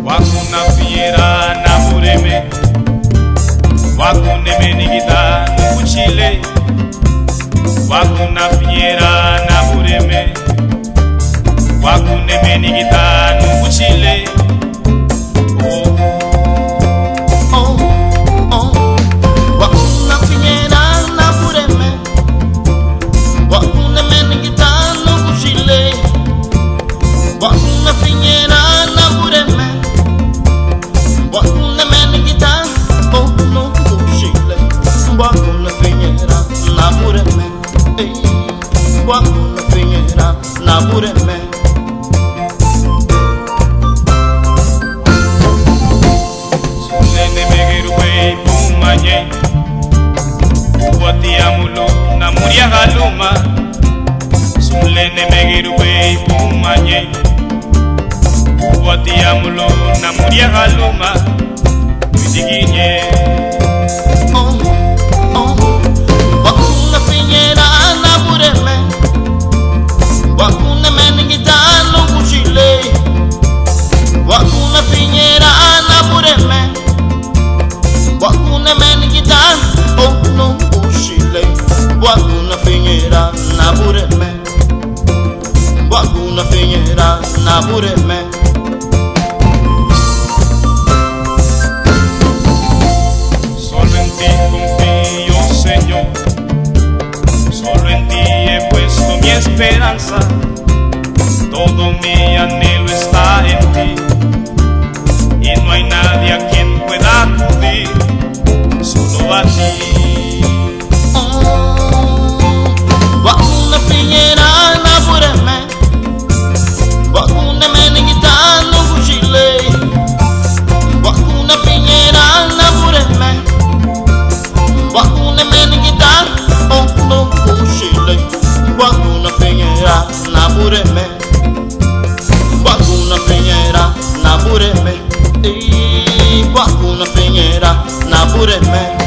Wakuna fiera na bureme, wakune menigita nukuchile. Wakuna fiera na bureme, wakune menigita nukuchile. Wakuna fiera na bureme, wakune menigita nukuchile. Wakuna fiera na bureme. Wakuna fiera na bureme. Sulene megerwe pumanye, uwatiamulo na muria galuma. Sulene megerwe pumanye, uwatiamulo na muria galuma. Ujiginye. Wakuna fiera na bureme, wakuna menigita nukuchile. Wakuna fiera na bureme, wakuna menigita nukuchile. Wakuna fiera na bureme, wakuna fiera na bureme. Solo en ti confío, Señor. Solo en ti he puesto mi esperanza. Todo mi anhelo está en ti. Y no hay nadie a quien pueda acudir, solo a ti. Wakuna fiera na bureme, wakuna menigita nukuchile. Wakuna fiera na bureme, wakuna menigita nukuchile. Wakuna fiera na bureme, wakuna fiera na bureme. Wakuna fiera na bureme.